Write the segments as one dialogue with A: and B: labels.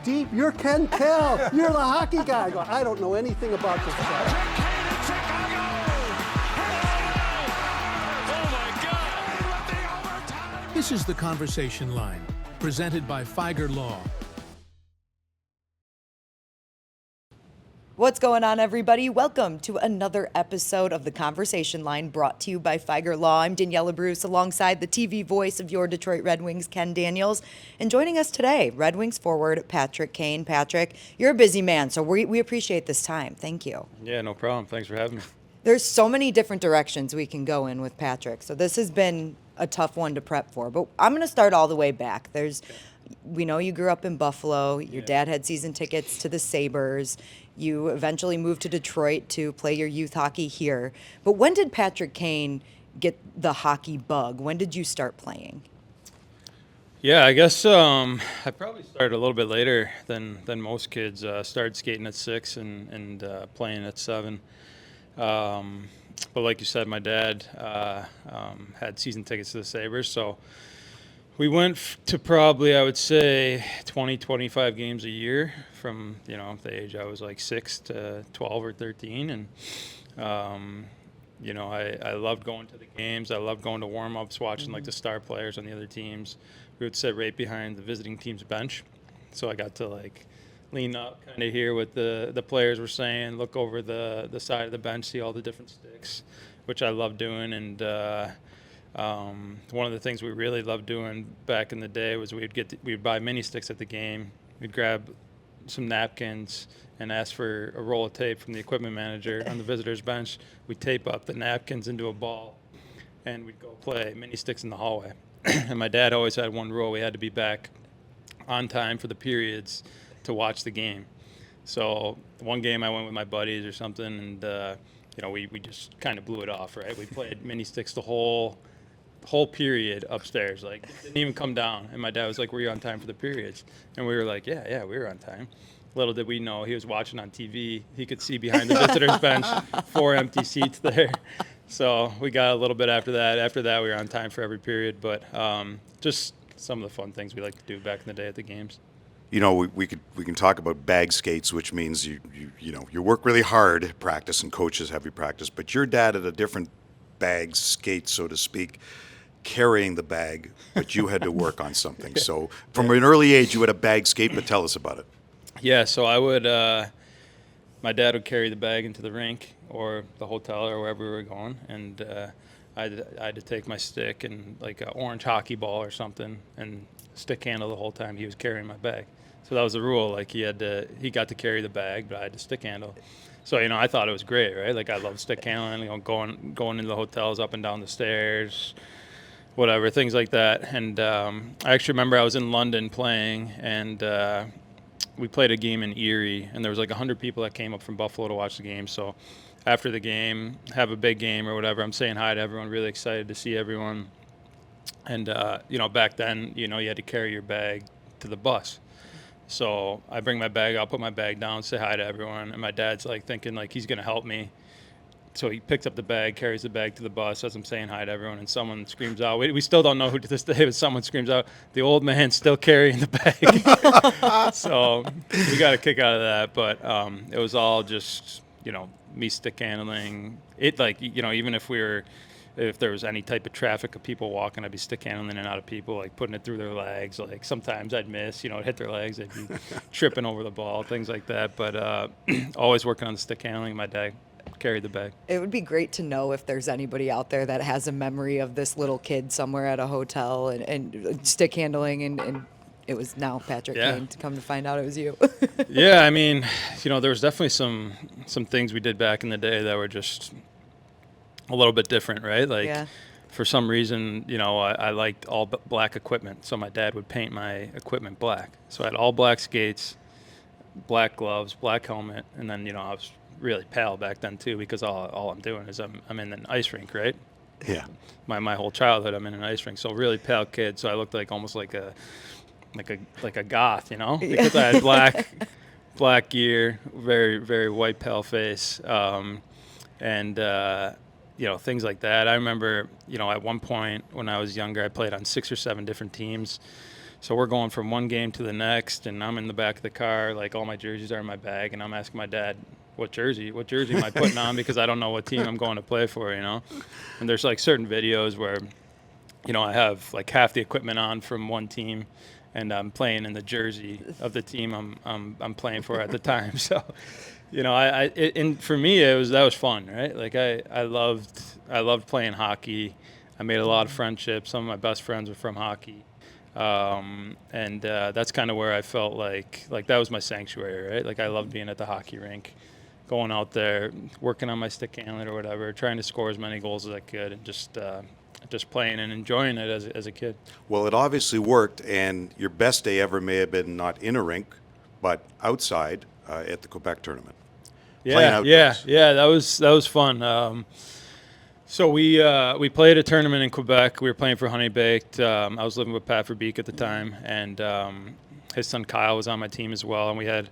A: deep. You're Ken Kell. You're the hockey guy. I go, I don't know anything about this stuff.
B: This is The Conversation Line, presented by Fieger Law.
C: What's going on, everybody? Welcome to another episode of The Conversation Line, brought to you by Fieger Law. I'm Daniella Bruce, alongside the TV voice of your Detroit Red Wings, Ken Daniels. And joining us today, Red Wings forward Patrick Kane. Patrick, you're a busy man, so we appreciate this time. Thank you.
D: Yeah, no problem. Thanks for having me.
C: There's so many different directions we can go in with Patrick, so this has been a tough one to prep for. But I'm going to start all the way back. We know you grew up in Buffalo. Your dad had season tickets to the Sabres. You eventually moved to Detroit to play your youth hockey here. But when did Patrick Kane get the hockey bug? When did you start playing?
D: Yeah, I guess I probably started a little bit later than most kids. Started skating at 6 and playing at 7. But like you said, my dad had season tickets to the Sabres, so we went to probably, I would say, 20, 25 games a year from, the age I was like 6 to 12 or 13. And, I loved going to the games. I loved going to warm-ups, watching like the star players on the other teams. We would sit right behind the visiting team's bench. So I got to like lean up, kind of hear what the players were saying, look over the side of the bench, see all the different sticks, which I loved doing. And one of the things we really loved doing back in the day was we'd buy mini sticks at the game. We'd grab some napkins and ask for a roll of tape from the equipment manager on the visitors bench. We'd tape up the napkins into a ball, and we'd go play mini sticks in the hallway. And my dad always had one rule: we had to be back on time for the periods to watch the game. So one game I went with my buddies or something, and we just kind of blew it off, right? We played mini sticks the whole period upstairs, like didn't even come down. And my dad was like, "Were you on time for the periods?" And we were like, yeah, we were on time. Little did we know he was watching on TV. He could see behind the visitors bench 4 empty seats there. So we got a little bit after that. After that, we were on time for every period. But just some of the fun things we like to do back in the day at the games.
E: We can talk about bag skates, which means you work really hard at practice and coaches have you practice. But your dad had a different bag skate, so to speak, carrying the bag, but you had to work on something. So from an early age, you had a bag skate, but tell us about it.
D: Yeah, so I would, my dad would carry the bag into the rink or the hotel or wherever we were going, and I had to take my stick and like an orange hockey ball or something and stick handle the whole time he was carrying my bag. So that was the rule. Like he got to carry the bag, but I had to stick handle. So I thought it was great, right? Like I love stick handling, going into the hotels, up and down the stairs, whatever, things like that. And I actually remember I was in London playing, and we played a game in Erie, and there was like 100 people that came up from Buffalo to watch the game. So after the game, have a big game or whatever, I'm saying hi to everyone, really excited to see everyone. And, back then, you had to carry your bag to the bus. So I bring my bag out, put my bag down, say hi to everyone. And my dad's like thinking like he's going to help me. So he picks up the bag, carries the bag to the bus as I'm saying hi to everyone, and someone screams out. We still don't know who to this day, but someone screams out, "The old man's still carrying the bag." So we got a kick out of that. But it was all just, me stick handling. It even if there was any type of traffic of people walking, I'd be stick handling in and out of people, like putting it through their legs. Like sometimes I'd miss, hit their legs. They'd be tripping over the ball, things like that. But always working on the stick handling. My dad carried the bag.
C: It would be great to know if there's anybody out there that has a memory of this little kid somewhere at a hotel and stick handling, and it was now Patrick Kane, to come to find out it was you.
D: Yeah, I mean, there was definitely some things we did back in the day that were just a little bit different, right? Like for some reason, I liked all black equipment, so my dad would paint my equipment black. So I had all black skates, black gloves, black helmet, and then I was really pale back then too, because all I'm doing is I'm in an ice rink, right?
E: Yeah.
D: My whole childhood I'm in an ice rink, so really pale kid. So I looked like almost like a goth, because I had black gear, very very white pale face, and things like that. I remember at one point when I was younger, I played on 6 or 7 different teams. So we're going from one game to the next, and I'm in the back of the car, like all my jerseys are in my bag, and I'm asking my dad, what jersey am I putting on, because I don't know what team I'm going to play for, you know. And there's like certain videos where, you know, I have like half the equipment on from one team, and I'm playing in the jersey of the team I'm playing for at the time. So, you know, and for me that was fun, right? Like I loved playing hockey. I made a lot of friendships. Some of my best friends were from hockey, and that's kind of where I felt like that was my sanctuary, right? Like I loved being at the hockey rink, going out there, working on my stick handling or whatever, trying to score as many goals as I could, and just playing and enjoying it as a kid.
E: Well, it obviously worked, and your best day ever may have been not in a rink, but outside at the Quebec tournament.
D: Yeah, that was fun. So we played a tournament in Quebec. We were playing for Honey Baked. I was living with Pat Verbeek at the time, and his son Kyle was on my team as well. And we had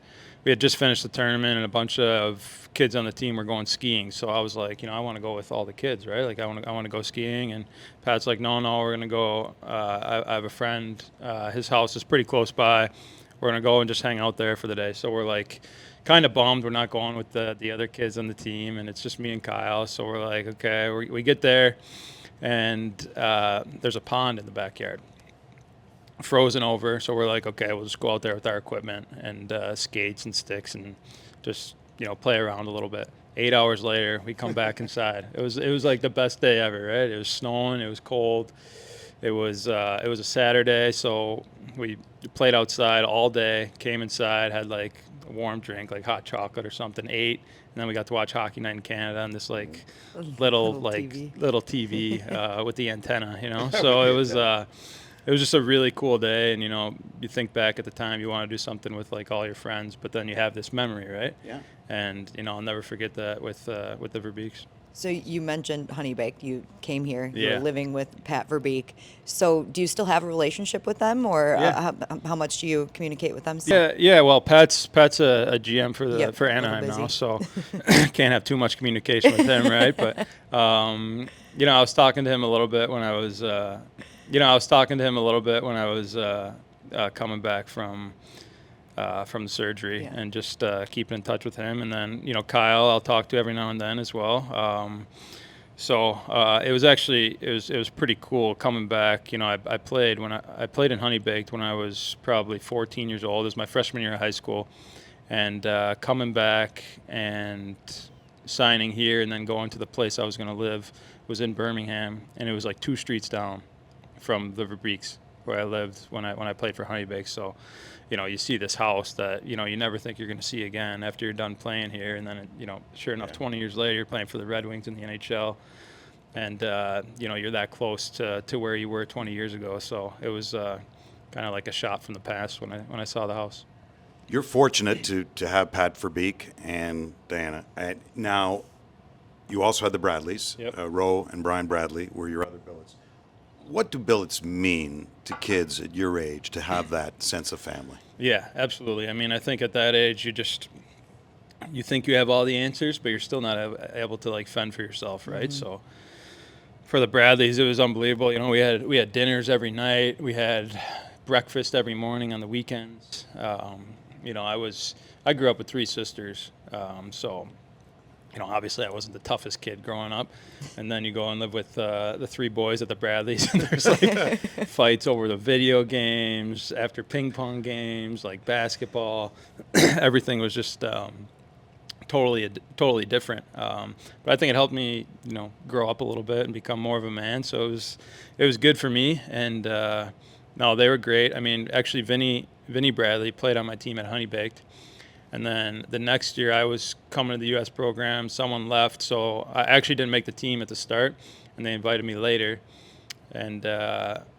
D: just finished the tournament, and a bunch of kids on the team were going skiing. So I was like, you know, I want to go with all the kids, right? Like I want to go skiing. And Pat's like, no, we're gonna go. I have a friend. His house is pretty close by. We're gonna go and just hang out there for the day. So we're like, kind of bummed we're not going with the other kids on the team, and it's just me and Kyle. So we're like, okay, we get there, and there's a pond in the backyard, frozen over. So we're like, okay, we'll just go out there with our equipment and skates and sticks and just, you know, play around a little bit. 8 hours later, we come back inside. It was like the best day ever, right? It was snowing, it was cold. It was a Saturday, so we played outside all day, came inside, had like a warm drink, like hot chocolate or something, ate, and then we got to watch Hockey Night in Canada on this like little TV with the antenna, you know. So it was just a really cool day, and you know, you think back at the time, you want to do something with like all your friends, but then you have this memory, right?
E: Yeah.
D: And you know, I'll never forget that with the Verbeeks.
C: So you mentioned Honey Baked. You came here. You
D: Yeah.
C: were living with Pat Verbeek. So do you still have a relationship with them, or
D: Yeah.
C: how much do you communicate with them? Still?
D: Yeah. Well, Pat's a GM for
C: Yep,
D: for
C: a little
D: Anaheim now,
C: busy.
D: so can't have too much communication with him, right? But you know, I was talking to him a little bit when I was coming back from the surgery,
C: Yeah.
D: and just keeping in touch with him. And then, you know, Kyle, I'll talk to every now and then as well. So it was pretty cool coming back. You know, I played in Honey Baked when I was probably 14 years old. It was my freshman year of high school, and coming back and signing here, and then going to the place I was going to live was in Birmingham, and it was like 2 streets down from the Verbeeks where I lived when I played for Honey Baked. So, you know, you see this house that, you know, you never think you're going to see again after you're done playing here. And then, you know, sure enough, 20 years later, you're playing for the Red Wings in the NHL. And, you know, you're that close to where you were 20 years ago. So it was kind of like a shot from the past when I saw the house.
E: You're fortunate to have Pat Verbeek and Diana. Now, you also had the Bradleys.
D: Yep.
E: Roe and Brian Bradley were your other billets. What do billets mean to kids at your age to have that sense of family?
D: Yeah, absolutely. I mean, I think at that age, you think you have all the answers, but you're still not able to like fend for yourself, right? Mm-hmm. So for the Bradleys, it was unbelievable. You know, we had dinners every night. We had breakfast every morning on the weekends. You know, I grew up with 3 sisters, so. You know, obviously I wasn't the toughest kid growing up. And then you go and live with the 3 boys at the Bradleys, and there's like fights over the video games, after ping pong games, like basketball. Everything was just totally different. But I think it helped me, you know, grow up a little bit and become more of a man. So it was good for me. And no, they were great. I mean, actually, Vinny Bradley played on my team at Honey Baked. And then the next year I was coming to the U.S. program. Someone left, so I actually didn't make the team at the start, and they invited me later. And,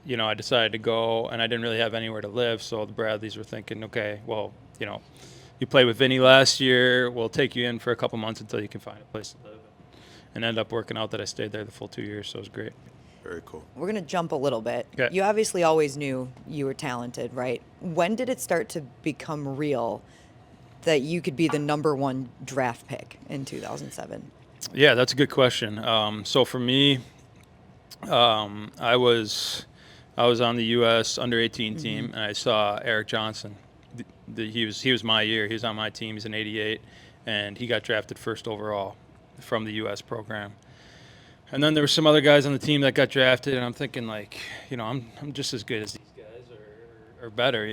D: you know, I decided to go, and I didn't really have anywhere to live, so the Bradleys were thinking, okay, well, you know, you played with Vinny last year. We'll take you in for a couple months until you can find a place to live. And ended up working out that I stayed there the full 2 years, so it was great.
E: Very cool.
C: We're going to jump a little bit.
D: Okay.
C: You obviously always knew you were talented, right? When did it start to become real that you could be the #1 draft pick in 2007?
D: Yeah, that's a good question. So for me, I was I was on the U.S. under-18 team, and I saw Eric Johnson. He was my year. He was on my team. He's an '88, and he got drafted first overall from the U.S. program. And then there were some other guys on the team that got drafted, and I'm thinking, like, I'm just as good as these guys or better,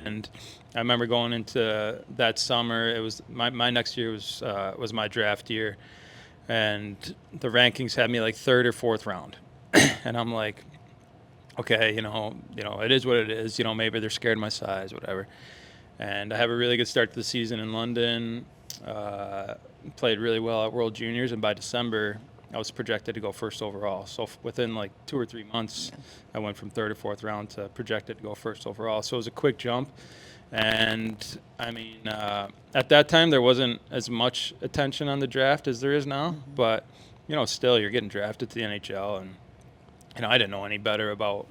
D: And I remember going into that summer. It was my next year was my draft year, and the rankings had me like third or fourth round, and I'm like, okay, it is what it is. Maybe they're scared of my size, whatever. And I have a really good start to the season in London. Played really well at World Juniors, and by December, I was projected to go first overall. So within like 2 or 3 months, I went from third or fourth round to projected to go first overall. So it was a quick jump. And I mean, at that time, there wasn't as much attention on the draft as there is now. But, still, you're getting drafted to the NHL. And, I didn't know any better about,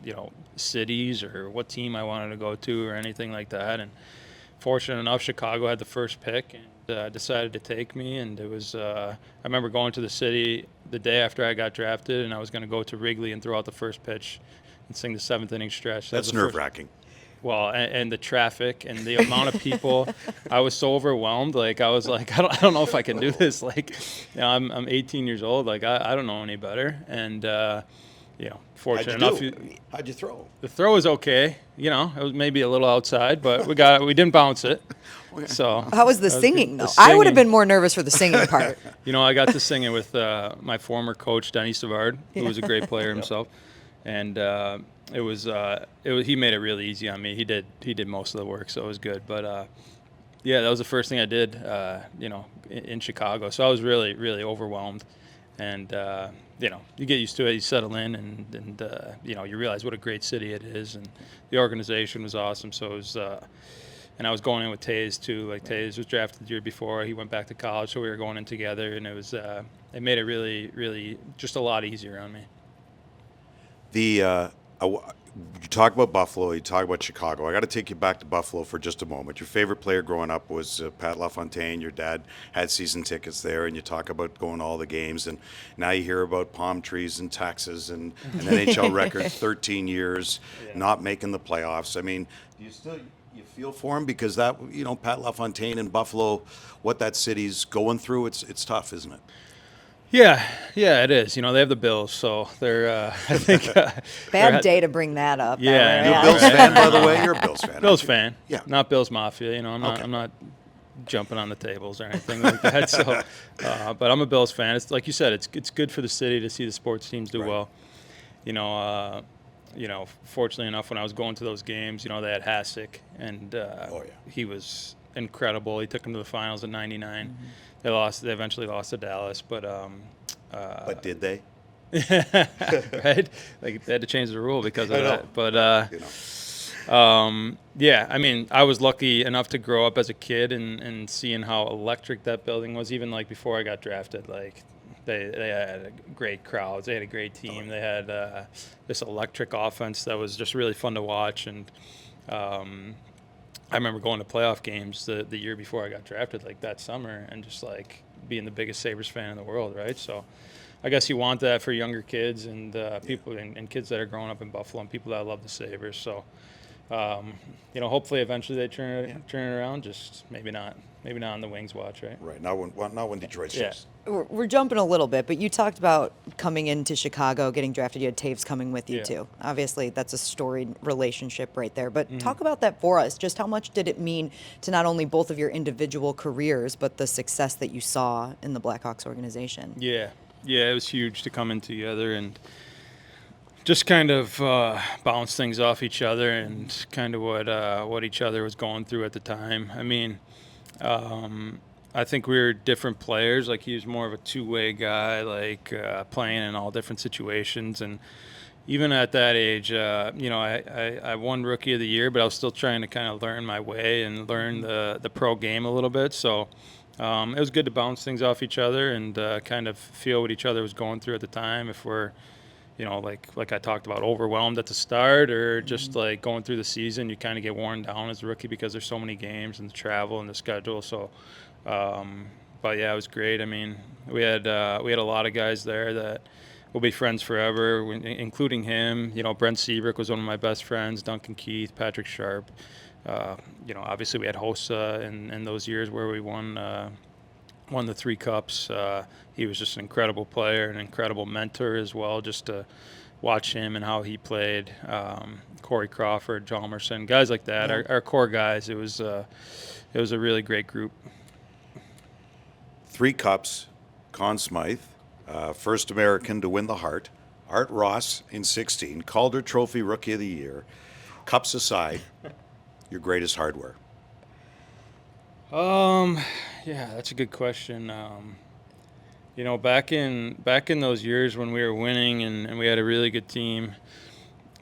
D: cities or what team I wanted to go to or anything like that. And fortunate enough, Chicago had the first pick and decided to take me. And it was, I remember going to the city the day after I got drafted, and I was going to go to Wrigley and throw out the first pitch and sing the 7th inning stretch.
E: That's nerve-wracking.
D: Well, and the traffic and the amount of people, I was so overwhelmed. Like, I was like, I don't know if I can do this. Like, I'm 18 years old. Like, I don't know any better. And, fortunate enough.
E: How'd you throw?
D: The throw was okay. It was maybe a little outside, but we didn't bounce it. So
C: how was the singing, though?
D: The
C: I would have been more nervous for the singing part.
D: I got to sing it with my former coach, Denny Savard, who was a great player himself. And he made it really easy on me. He did most of the work, so it was good. But that was the first thing I did, in Chicago. So I was really, really overwhelmed. And you get used to it, you settle in, and you realize what a great city it is, and the organization was awesome. So it was, and I was going in with Taze too. Like, Taze was drafted the year before. He went back to college, so we were going in together, and it made it really, really just a lot easier on me.
E: You talk about Buffalo, you talk about Chicago. I got to take you back to Buffalo for just a moment. Your favorite player growing up was Pat LaFontaine. Your dad had season tickets there, and you talk about going to all the games. And now you hear about palm trees and taxes and an NHL record, 13 years, not making the playoffs. I mean, do you feel for him? Because that, Pat LaFontaine in Buffalo, what that city's going through, it's tough, isn't it?
D: Yeah, it is. They have the Bills, so they're, I think.
C: Bad day to bring that up.
D: Yeah.
E: You're a Bills fan, by the way? You're a Bills fan.
D: Bills fan.
E: Yeah.
D: Not Bills Mafia. I'm not jumping on the tables or anything like that. So, but I'm a Bills fan. It's like you said, it's good for the city to see the sports teams do well. Fortunately enough, when I was going to those games, they had Hasek, and he was incredible. He took them to the finals in '99. Mm-hmm. They eventually lost to Dallas, but
E: but did they?
D: Right? Like, they had to change the rule because of that. But I mean, I was lucky enough to grow up as a kid and seeing how electric that building was. Even like before I got drafted, like they had great crowds. They had a great team. They had this electric offense that was just really fun to watch. And I remember going to playoff games the year before I got drafted, like that summer, and just like being the biggest Sabres fan in the world, right? So I guess you want that for younger kids and people and kids that are growing up in Buffalo and people that love the Sabres. So, hopefully eventually they turn it around. Just maybe not on the Wings watch, right?
E: Right. Not when Detroit's just.
C: We're jumping a little bit, but you talked about coming into Chicago, getting drafted. You had Taves coming with you too. Obviously, that's a storied relationship right there. But talk about that for us. Just how much did it mean to not only both of your individual careers, but the success that you saw in the Blackhawks organization?
D: Yeah, it was huge to come in together and just kind of bounce things off each other and kind of what each other was going through at the time. I mean, I think we were different players. Like, he was more of a two-way guy, like playing in all different situations. And even at that age, I won Rookie of the Year, but I was still trying to kind of learn my way and learn the pro game a little bit. So it was good to bounce things off each other and kind of feel what each other was going through at the time. If we're, like I talked about, overwhelmed at the start or just like going through the season, you kind of get worn down as a rookie because there's so many games and the travel and the schedule. So, but yeah, it was great. I mean, we had a lot of guys there that we'll be friends forever, including him. You know, Brent Seabrook was one of my best friends, Duncan Keith, Patrick Sharp. You know, obviously we had Hossa in those years where we won the 3 cups. He was just an incredible player, an incredible mentor as well, just to watch him and how he played. Corey Crawford, Jalmerson, guys like that, our core guys. It was a really great group.
E: 3 cups, Conn Smythe, first American to win the Hart. Art Ross in 16, Calder Trophy Rookie of the Year. Cups aside, your greatest hardware?
D: Yeah, that's a good question. You know, back in those years when we were winning and we had a really good team,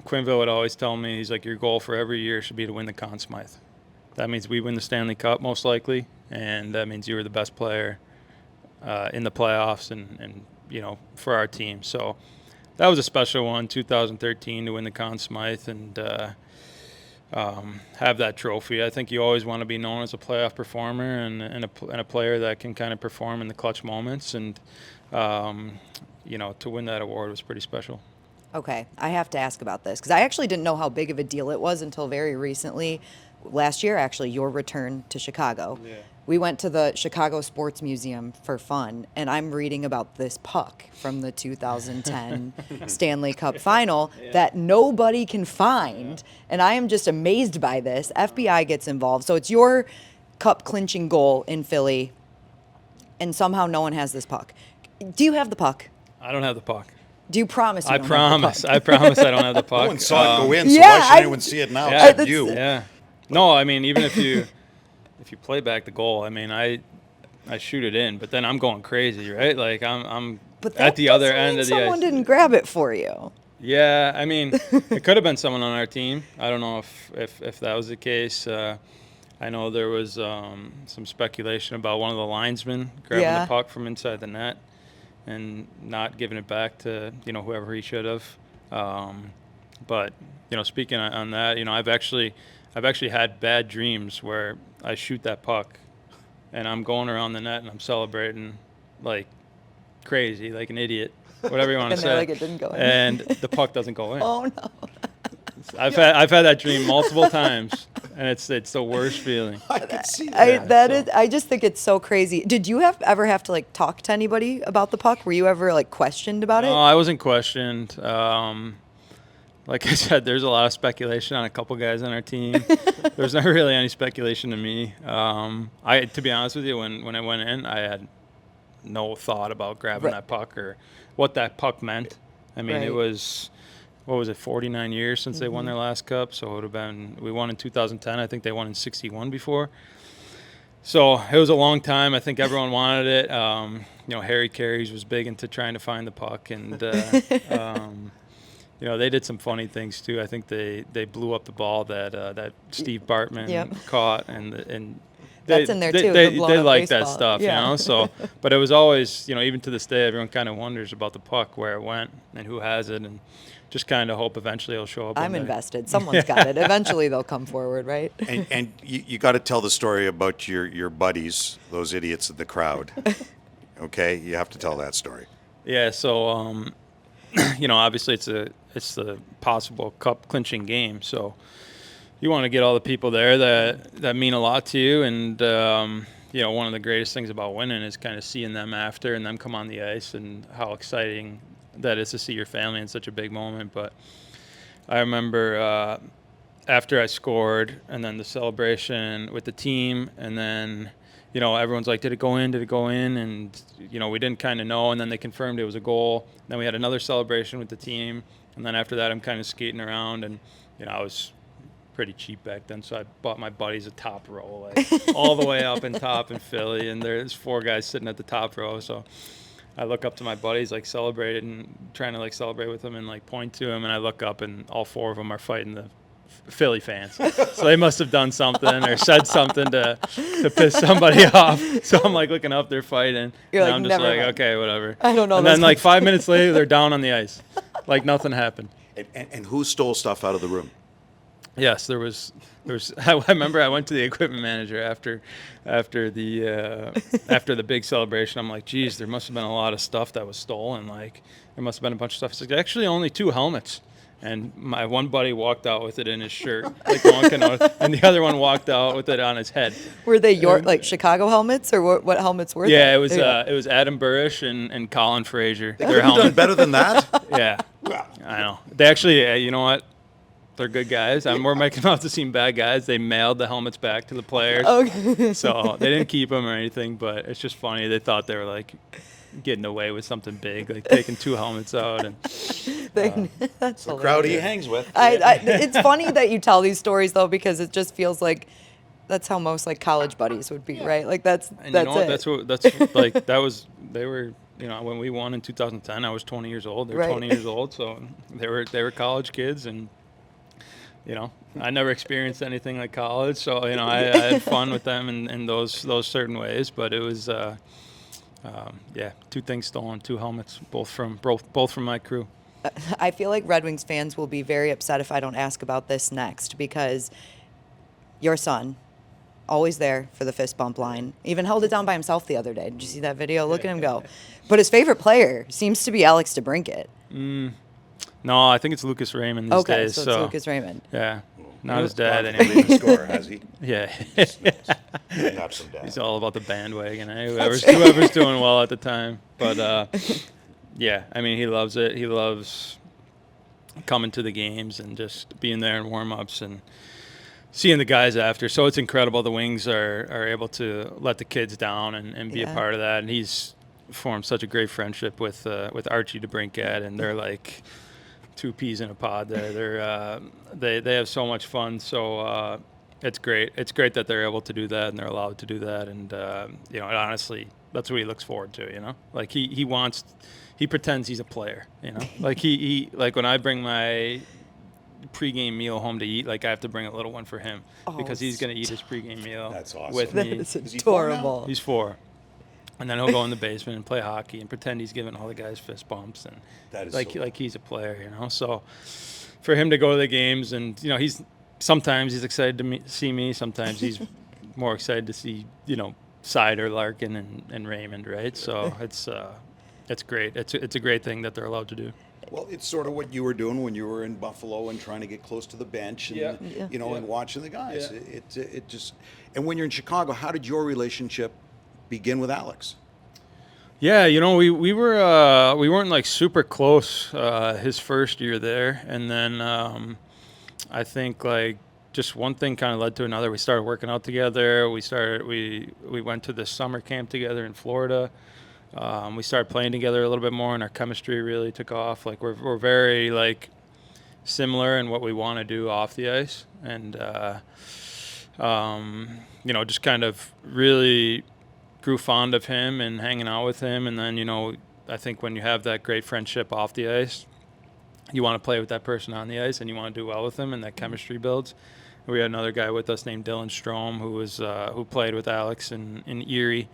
D: Quinville would always tell me, he's like, your goal for every year should be to win the Conn Smythe. That means we win the Stanley Cup most likely, and that means you were the best player in the playoffs and you know, for our team. So that was a special one, 2013, to win the Conn Smythe and have that trophy. I think you always want to be known as a playoff performer and a player that can kind of perform in the clutch moments. And, you know, to win that award was pretty special.
C: Okay, I have to ask about this because I actually didn't know how big of a deal it was until very recently. Last year, actually, your return to Chicago.
D: Yeah.
C: We went to the Chicago Sports Museum for fun, and I'm reading about this puck from the 2010 Stanley Cup Final that nobody can find, and I am just amazed by this. FBI gets involved, so it's your cup clinching goal in Philly, and somehow no one has this puck. Do you have the puck?
D: I don't have the puck.
C: Do you promise you
D: I
C: don't have the puck?
D: I promise I don't have the puck.
E: No one saw it go in, so
C: yeah,
E: why should anyone see it now
D: Yeah,
E: except you?
D: Yeah. No, I mean, even if you play back the goal, I mean, I shoot it in, but then I'm going crazy, right? Like I'm
C: But
D: at the other end of the
C: someone
D: ice.
C: didn't grab it for you.
D: Yeah, I mean, it could have been someone on our team. I don't know if that was the case. I know there was some speculation about one of the linesmen grabbing the puck from inside the net and not giving it back to, you know, whoever he should have. But, you know, speaking on that, you know, I've actually had bad dreams where I shoot that puck and I'm going around the net and I'm celebrating like crazy, like an idiot, whatever you want to say.
C: Like it didn't go in.
D: And the puck doesn't go in.
C: Oh no.
D: I've had that dream multiple times, and it's the worst feeling.
E: I could see that.
C: I just think it's so crazy. Did you ever have to like talk to anybody about the puck? Were you ever like questioned about
D: No,
C: it?
D: I wasn't questioned. Like I said, there's a lot of speculation on a couple guys on our team. There's not really any speculation to me. To be honest with you, when I went in, I had no thought about grabbing that puck or what that puck meant. I mean, it was, what was it, 49 years since they won their last cup. So it would have been, we won in 2010. I think they won in 61 before. So it was a long time. I think everyone wanted it. You know, Harry Carries was big into trying to find the puck. And, you know, they did some funny things too. I think they blew up the ball that Steve Bartman caught, and
C: that's in there too.
D: They
C: like
D: that stuff, you know. So, but it was always, you know, even to this day, everyone kind of wonders about the puck, where it went, and who has it, and just kind of hope eventually it'll show up.
C: I'm invested. Someone's got it. Eventually they'll come forward, right?
E: And you got to tell the story about your buddies, those idiots in the crowd. Okay, you have to tell that story.
D: Yeah. So, you know, obviously it's the possible cup clinching game. So you want to get all the people there that mean a lot to you. And, you know, one of the greatest things about winning is kind of seeing them after and them come on the ice and how exciting that is to see your family in such a big moment. But I remember after I scored and then the celebration with the team, and then, you know, everyone's like, did it go in? Did it go in? And, you know, we didn't kind of know. And then they confirmed it was a goal. Then we had another celebration with the team. And then after that, I'm kind of skating around. And, you know, I was pretty cheap back then. So I bought my buddies a top row, like all the way up in top in Philly. And there's 4 guys sitting at the top row. So I look up to my buddies, like celebrating and trying to like celebrate with them and like point to them. And I look up and all 4 of them are fighting the Philly fans. So they must have done something or said something to piss somebody off. So I'm like looking up, they're fighting.
C: You're
D: and
C: like,
D: I'm just
C: never
D: like,
C: mind.
D: okay, whatever.
C: I don't know.
D: And then like 5 minutes later, they're down on the ice. Like nothing happened.
E: And who stole stuff out of the room?
D: Yes, there was. I remember I went to the equipment manager after the big celebration. I'm like, geez, there must have been a lot of stuff that was stolen. Like, there must have been a bunch of stuff. It's like, actually, only 2 helmets. And my one buddy walked out with it in his shirt, like walking out, and the other one walked out with it on his head.
C: Were they your like Chicago helmets, or what helmets were they?
D: Yeah, it was Adam Burrish and Colin Frazier.
E: They could have done better than that.
D: Yeah,
E: Well,
D: I know. They actually, you know what? They're good guys. We're making out to seem bad guys. They mailed the helmets back to the players.
C: Okay.
D: So they didn't keep them or anything, but it's just funny. They thought they were like getting away with something big, like taking 2 helmets out. And
C: That's
E: the crowd he hangs with.
C: It's funny that you tell these stories though, because it just feels like that's how most like college buddies would be, right? Like that's
D: you know what?
C: it.
D: That's like that was they were. You know, when we won in 2010, I was 20 years old. They were
C: Right.
D: 20 years old, so they were college kids, and you know, I never experienced anything like college, so you know, I had fun with them in those certain ways. But it was, 2 things stolen, 2 helmets, both from my crew.
C: I feel like Red Wings fans will be very upset if I don't ask about this next, because your son, always there for the fist bump line, even held it down by himself the other day. Did you see that video? Look at him go. But his favorite player seems to be Alex DeBrincat.
D: No, I think it's Lucas Raymond these
C: Okay,
D: days.
C: so it's Lucas Raymond.
D: Yeah, not his dad
E: Probably
D: anymore.
E: leading scorer, has he?
D: Yeah,
E: Not some dad.
D: he's all about the bandwagon. Whoever's doing well at the time. But yeah, I mean, he loves it. He loves coming to the games and just being there in warm-ups and seeing the guys after. So it's incredible. The Wings are able to let the kids down and be a part of that. And he's formed such a great friendship with Archie DeBrincat, and they're like 2 peas in a pod there. They have so much fun. So it's great. It's great that they're able to do that and they're allowed to do that. And you know, honestly, that's what he looks forward to. You know, like he pretends he's a player. You know, like he like when I bring my pregame meal home to eat, like I have to bring a little one for him because he's going to eat his pregame meal
E: That's awesome.
D: with
C: That
D: me.
C: is
E: Is he 4 now?
C: adorable.
D: He's 4. And then he'll go in the basement and play hockey and pretend he's giving all the guys fist bumps and
E: That is
D: like
E: so
D: like he's a player, you know. So for him to go to the games, and you know, sometimes he's excited to see me, sometimes he's more excited to see, you know, Sider, Larkin, and Raymond, right? So it's great. It's a great thing that they're allowed to do.
E: Well, it's sort of what you were doing when you were in Buffalo and trying to get close to the bench and you know and watching the guys.
D: Yeah.
E: It just, and when you're in Chicago, how did your relationship begin with Alex?
D: Yeah, you know, we weren't like super close his first year there, and then I think like just one thing kind of led to another. We started working out together. We went to the summer camp together in Florida. We started playing together a little bit more, and our chemistry really took off. Like we're very like similar in what we want to do off the ice, and you know, just kind of really grew fond of him and hanging out with him. And then, you know, I think when you have that great friendship off the ice, you want to play with that person on the ice and you want to do well with them, and that chemistry builds. We had another guy with us named Dylan Strome who played with Alex in Erie,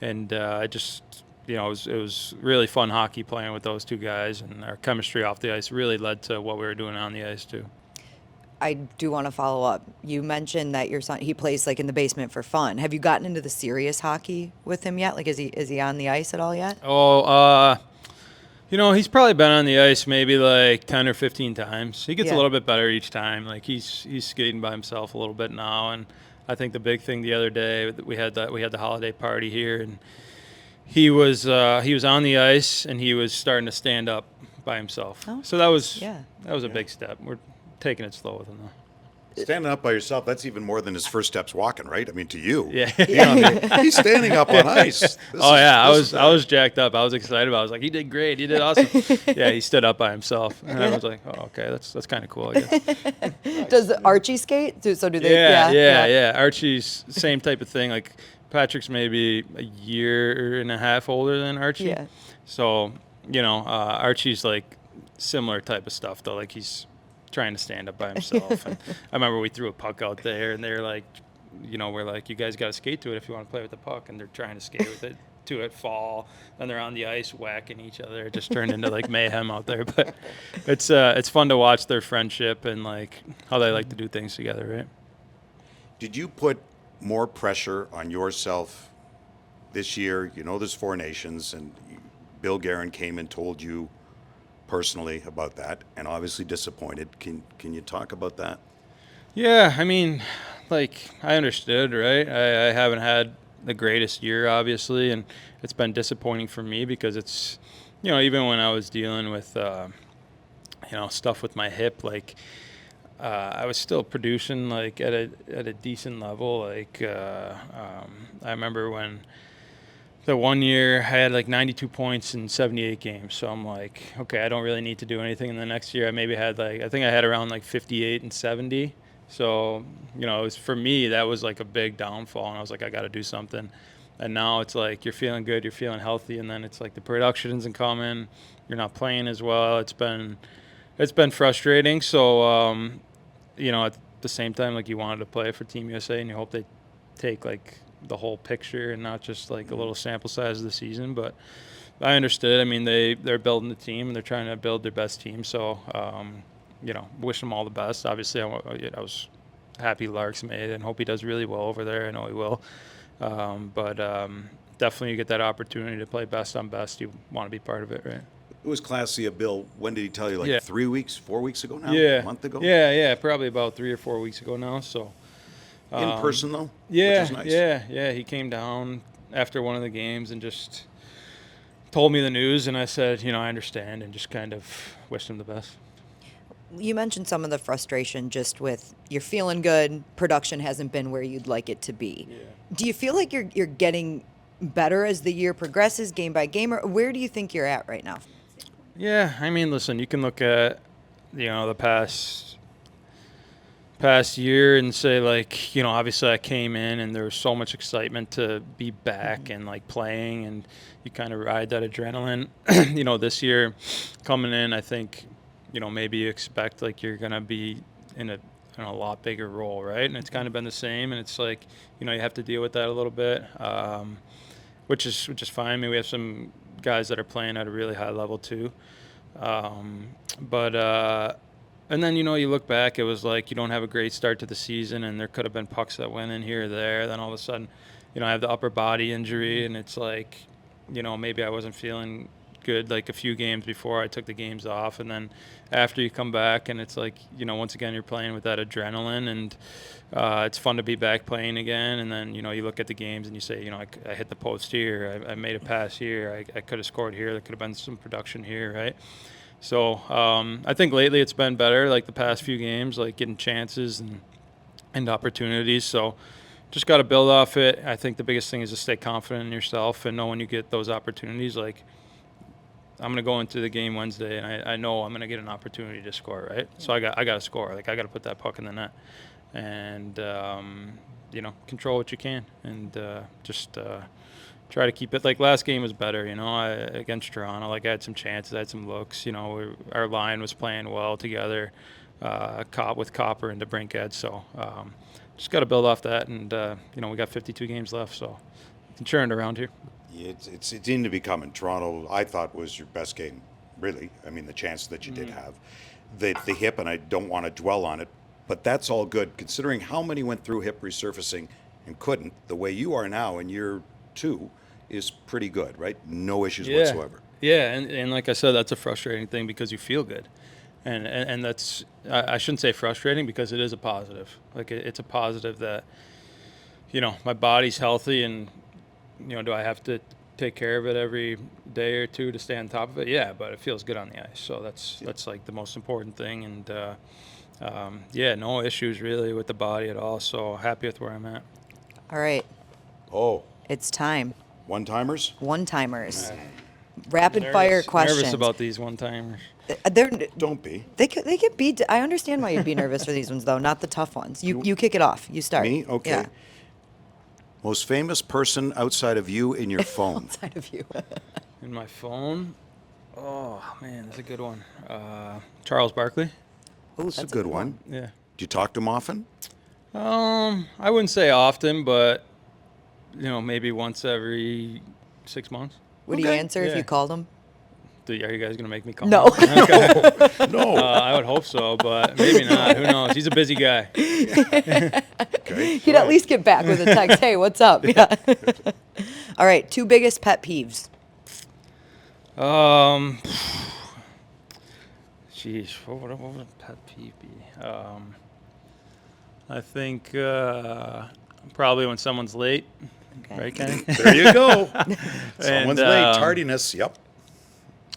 D: and I just, you know, it was really fun hockey playing with those 2 guys, and our chemistry off the ice really led to what we were doing on the ice too.
C: I do want to follow up. You mentioned that your son, he plays like in the basement for fun. Have you gotten into the serious hockey with him yet? Like, is he on the ice at all yet?
D: Oh, you know, he's probably been on the ice maybe like 10 or 15 times. He gets a little bit better each time. Like he's skating by himself a little bit now, and I think the big thing the other day we had the holiday party here, and he was on the ice and he was starting to stand up by himself.
C: Oh,
D: so that was
C: yeah.
D: a big step. We're taking it slow with him though.
E: Standing up by yourself, that's even more than his first steps walking, right? I mean, to you.
D: Yeah.
E: He's standing up on ice.
D: I was jacked up. I was excited about it. I was like, he did great. He did awesome. Yeah, he stood up by himself. And I was like, oh, okay, that's kind of cool, I guess.
C: Does Archie skate? So do they?
D: Yeah. Archie's same type of thing. Like Patrick's maybe a year and a half older than Archie.
C: Yeah.
D: So, you know, Archie's like similar type of stuff though. Like he's trying to stand up by himself. And I remember we threw a puck out there, and they're like, you know, we're like, you guys got to skate to it if you want to play with the puck, and they're trying to skate with it to it, fall, then they're on the ice whacking each other. It just turned into like mayhem out there. But it's fun to watch their friendship and like how they like to do things together, right?
E: Did you put more pressure on yourself this year? You know, there's 4 nations, and Bill Guerin came and told you personally about that, and obviously disappointed. Can you talk about that?
D: Yeah, I mean, like I understood, right? I haven't had the greatest year, obviously, and it's been disappointing for me because it's, you know, even when I was dealing with, you know, stuff with my hip, like I was still producing like at a decent level. Like I remember when the one year I had like 92 points in 78 games. So I'm like, okay, I don't really need to do anything. And the next year I maybe had like, I think I had around like 58 and 70. So, you know, it was, for me, that was like a big downfall. And I was like, I got to do something. And now it's like, you're feeling good, you're feeling healthy. And then it's like the production isn't coming. You're not playing as well. It's been frustrating. So, you know, at the same time, like you wanted to play for Team USA and you hope they take like the whole picture and not just like a little sample size of the season. But I understood. I mean, they're building the team and they're trying to build their best team. So, you know, wish them all the best. Obviously, I was happy Lark's made and hope he does really well over there. I know he will. But definitely you get that opportunity to play best on best. You want to be part of it, right?
E: It was classy of Bill. When did he tell you? Like
D: Yeah.
E: 3 weeks, 4 weeks ago now?
D: Yeah.
E: A month ago?
D: Yeah, probably about 3 or 4 weeks ago now. So
E: In person, though?
D: yeah,
E: Which is nice.
D: yeah. He came down after one of the games and just told me the news, and I said, you know, I understand, and just kind of wished him the best.
C: You mentioned some of the frustration just with you're feeling good, production hasn't been where you'd like it to be.
D: Yeah.
C: Do you feel like you're getting better as the year progresses, game by game, or where do you think you're at right now?
D: Yeah, I mean, listen, you can look at, you know, the past year and say, like, you know, obviously I came in and there was so much excitement to be back and like playing, and you kind of ride that adrenaline. You know, this year coming in, I think, you know, maybe you expect like you're gonna be in a lot bigger role, right? And it's kind of been the same, and it's like, you know, you have to deal with that a little bit, which is fine. I mean, we have some guys that are playing at a really high level too. And then, you know, you look back, it was like you don't have a great start to the season, and there could have been pucks that went in here or there. Then all of a sudden, you know, I have the upper body injury, and it's like, you know, maybe I wasn't feeling good like a few games before I took the games off. And then after you come back, and it's like, you know, once again, you're playing with that adrenaline, and it's fun to be back playing again. And then, you know, you look at the games and you say, you know, I hit the post here, I made a pass here, I could have scored here, there could have been some production here, right? So I think lately it's been better, like the past few games, like getting chances and opportunities. So just got to build off it. I think the biggest thing is to stay confident in yourself and know when you get those opportunities, like, I'm going to go into the game Wednesday, and I know I'm going to get an opportunity to score, right? So I got to score. Like, I got to put that puck in the net. And, you know, control what you can, and just try to keep it. Like, last game was better, you know, against Toronto. Like, I had some chances, I had some looks. You know, our line was playing well together, with Copper and DeBrincat. So just got to build off that. And, you know, we got 52 games left, so we can turn it around here.
E: It's in to be coming. Toronto, I thought, was your best game, really. I mean, the chance that you did have. The hip, and I don't want to dwell on it, but that's all good, considering how many went through hip resurfacing and couldn't. The way you are now in year 2 is pretty good, right? No issues whatsoever.
D: Yeah, and like I said, that's a frustrating thing because you feel good. And that's, I shouldn't say frustrating because it is a positive. Like, it's a positive that, you know, my body's healthy, and, you know, do I have to take care of it every day or two to stay on top of it? Yeah, but it feels good on the ice. So that's like the most important thing. And yeah, no issues really with the body at all. So happy with where I'm at.
C: All right.
E: Oh,
C: It's time.
E: one-timers?
C: One-timers. Rapid fire questions.
D: Nervous about these one-timers.
E: Don't be.
C: They could be. I understand why you'd be nervous for these ones, though, not the tough ones. You kick it off. You start.
E: Me? Okay.
C: Yeah.
E: Most famous person outside of you in your phone?
C: Outside of you.
D: In my phone? Oh, man, that's a good one. Charles Barkley?
C: Ooh,
E: That's a good one.
D: Yeah.
E: Do you talk to him often?
D: I wouldn't say often, but, you know, maybe once every 6 months.
C: Would he answer if
D: Yeah.
C: you called him?
D: Are you guys gonna make me call?
C: No.
D: him? Okay.
E: No.
D: I would hope so, but maybe not. Who knows? He's a busy guy.
E: Okay.
C: He'd at least get back with a text. Hey, what's up? Yeah. All right. 2 biggest pet peeves.
D: Jeez, what would a pet peeve be? I think probably when someone's late.
C: Okay.
D: Right, Kenny?
E: There you go. Someone's late.
D: um,
E: Tardiness. Yep.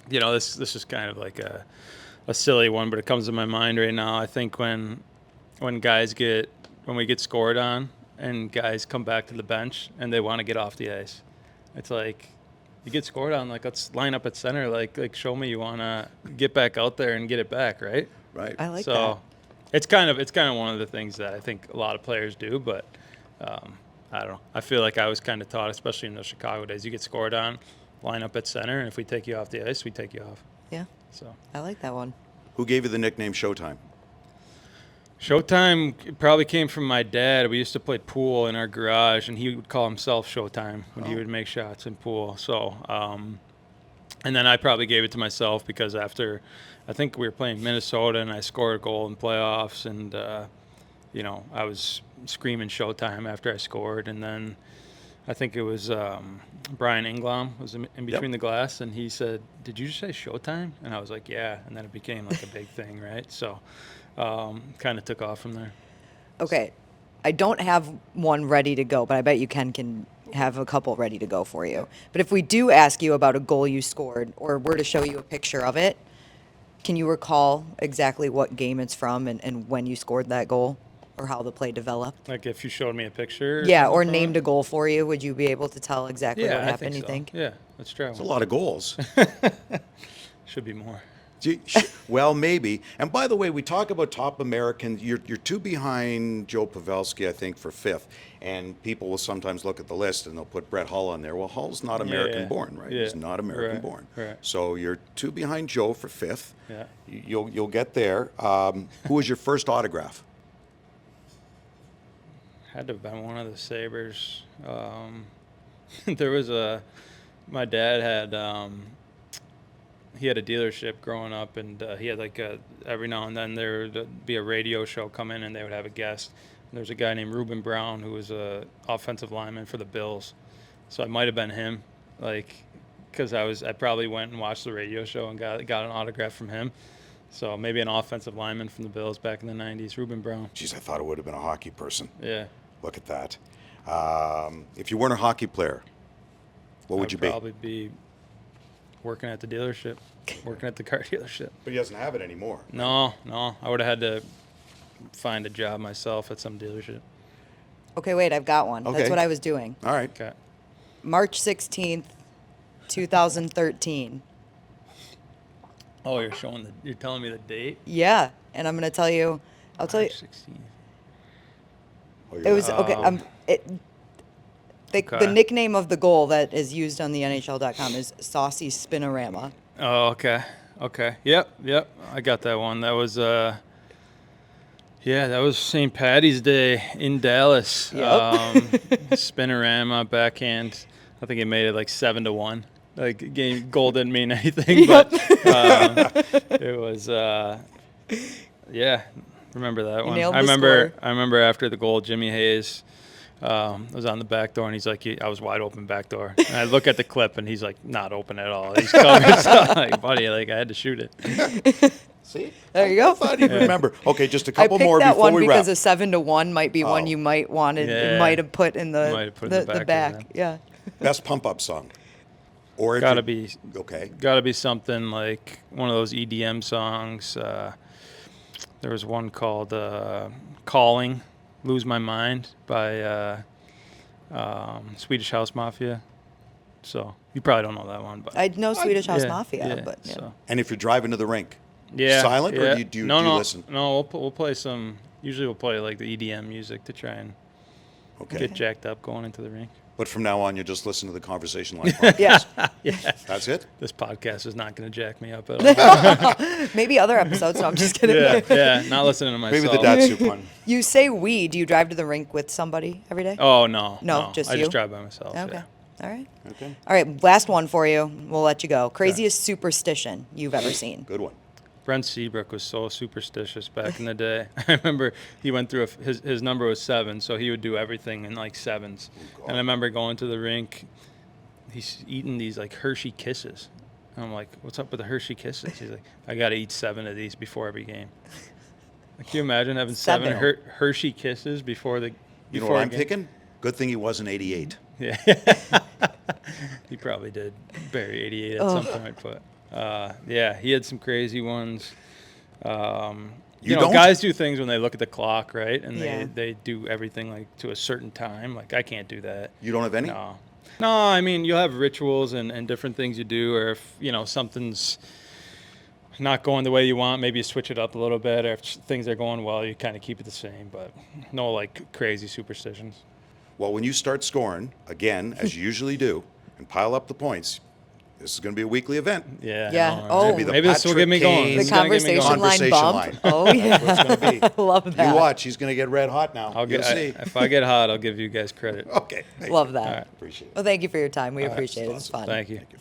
D: You know, this is kind of like a silly one, but it comes to my mind right now. I think when we get scored on and guys come back to the bench and they want to get off the ice, it's like you get scored on, like let's line up at center, like show me you want to get back out there and get it back, right?
E: Right.
C: I like that.
D: So it's kind of one of the things that I think a lot of players do, but I don't know. I feel like I was kind of taught, especially in the Chicago days, you get scored on, line up at center, and if we take you off the ice, we take you off.
C: Yeah.
D: So
C: I like that one.
E: Who gave you the nickname Showtime?
D: Showtime probably came from my dad. We used to play pool in our garage, and he would call himself Showtime when he would make shots in pool. So, and then I probably gave it to myself because after, I think we were playing Minnesota, and I scored a goal in playoffs, and I was screaming Showtime after I scored, and then I think it was Brian Inglam was in between the glass, and he said, "Did you just say Showtime?" And I was like, "Yeah," and then it became like a big thing, right? So, kind of took off from there.
C: Okay. I don't have one ready to go, but I bet you Ken can have a couple ready to go for you. But if we do ask you about a goal you scored or were to show you a picture of it, can you recall exactly what game it's from and when you scored that goal or how the play developed?
D: Like if you showed me a picture.
C: Yeah, or
D: something from
C: named
D: it?
C: a goal for you, would you be able to tell exactly
D: Yeah,
C: what
D: I
C: happened,
D: think
C: you
D: so.
C: think?
D: Yeah, let's try
E: It's a
D: one.
E: lot of goals.
D: Should be more.
E: Well, maybe. And by the way, we talk about top Americans. You're 2 behind Joe Pavelski, I think, for 5th. And people will sometimes look at the list and they'll put Brett Hull on there. Well, Hull's not American-born, right?
D: Yeah.
E: He's not American-born.
D: Right.
E: So you're 2 behind Joe for 5th.
D: Yeah.
E: You'll get there. Who was your first autograph?
D: Had to have been one of the Sabres. There was my dad had, he had a dealership growing up, and he had like every now and then there would be a radio show come in and they would have a guest. And there was a guy named Reuben Brown who was a offensive lineman for the Bills. So it might have been him, like, because I probably went and watched the radio show and got an autograph from him. So maybe an offensive lineman from the Bills back in the 90s, Reuben Brown.
E: Geez, I thought it would have been a hockey person.
D: Yeah.
E: Look at that. If you weren't a hockie player, what would you be?
D: I'd probably be working at the dealership, working at the car dealership.
E: But he doesn't have it anymore.
D: No, I would have had to find a job myself at some dealership.
C: Okay, wait, I've got one.
E: Okay.
C: That's what I was doing.
E: All right.
D: Okay.
C: March 16th, 2013.
D: Oh, you're telling me the date?
C: Yeah, and I'm going to tell you, I'll tell you,
D: March 16th.
E: Oh,
C: it was, okay, the
D: Okay.
C: nickname of the goal that is used on the NHL.com is Saucy Spinorama.
D: Oh, okay. Yep. I got that one. That was that was St. Patty's Day in Dallas.
C: Yep.
D: Spinorama backhand. I think he made it like 7-1. Like goal didn't mean anything, but it was remember that one.
C: nailed
D: I
C: the
D: remember
C: score.
D: I remember after the goal, Jimmy Hayes was on the back door, and he's like, I was wide open back door. And I look at the clip, and he's like, not open at all. He's covered. So I'm like, buddy, like I had to shoot it.
E: See?
C: There you go.
E: I thought he'd remember. Okay, just a
C: I
E: couple
C: picked
E: more
C: that
E: before
C: one
E: we
C: because
E: wrap.
C: a 7-1 might be one
E: Oh.
C: you might
D: Yeah.
C: might have put in the
D: Might have put in the back of
C: Yeah.
E: Best pump-up song. Or if
D: Gotta
E: you-
D: be
E: Okay.
D: something like one of those EDM songs. There was one called "Calling," "Lose My Mind" by Swedish House Mafia. So you probably don't know that one, but
C: I know Swedish House
D: yeah,
C: Mafia, but yeah.
D: So.
E: And if you're driving to the rink,
D: Yeah.
E: silent, or
D: yeah.
E: do you
D: no,
E: listen?
D: No, we'll play some. Usually we'll play like the EDM music to try and
E: Okay.
D: get jacked up going into the rink.
E: But from now on, you just listen to the Conversation Line
C: Yeah.
E: podcast. That's it?
D: This podcast is not going to jack me up at all.
C: Maybe other episodes. No, I'm just kidding.
D: yeah, not listening to myself.
E: Maybe the Datsu one.
C: You say we. Do you drive to the rink with somebody every day?
D: Oh no,
C: No, just
D: I
C: you?
D: just drive by myself.
C: Okay.
D: Yeah.
C: All right.
E: Okay.
C: All right, last one for you. We'll let you go. Craziest superstition you've ever seen?
E: Good one.
D: Brent Seabrook was so superstitious back in the day. I remember he went through his number was 7, so he would do everything in like 7s. And I remember going to the rink. He's eating these like Hershey Kisses. And I'm like, "What's up with the Hershey Kisses?" He's like, "I got to eat 7 of these before every game." Like, can you imagine having 7 Hershey Kisses before the?
E: You know what I'm thinking? Good thing he wasn't 88.
D: Yeah. He probably did bury 88 at some point, but yeah, he had some crazy ones. You know,
E: don't?
D: guys do things when they look at the clock, right? And
C: Yeah.
D: they do everything like to a certain time. Like, I can't do that.
E: You don't have any?
D: No, I mean, you'll have rituals and different things you do, or if, you know, something's not going the way you want, maybe you switch it up a little bit, or if things are going well, you kind of keep it the same, but no, like, crazy superstitions.
E: Well, when you start scoring, again, as you usually do, and pile up the points, this is going to be a weekly event.
D: Yeah.
C: Yeah.
D: I know,
C: Oh.
D: right?
E: Maybe
D: Maybe this will get me going.
E: Kane-
C: The
D: This is gonna get me
C: conversation
D: going.
C: line
E: Conversation
C: bump.
E: line.
C: Oh, yeah.
E: That's what it's going to be.
C: Love that.
E: You watch. He's going to get red hot now.
D: I'll
E: You'll
D: get.
E: see.
D: If I get hot, I'll give you guys credit.
E: Okay. Thank
C: Love
E: you.
C: that.
D: right.
E: Appreciate it.
C: Well, thank you for your time. We appreciate it. It's
E: awesome.
C: fun.
D: Thank you.
E: Thank you.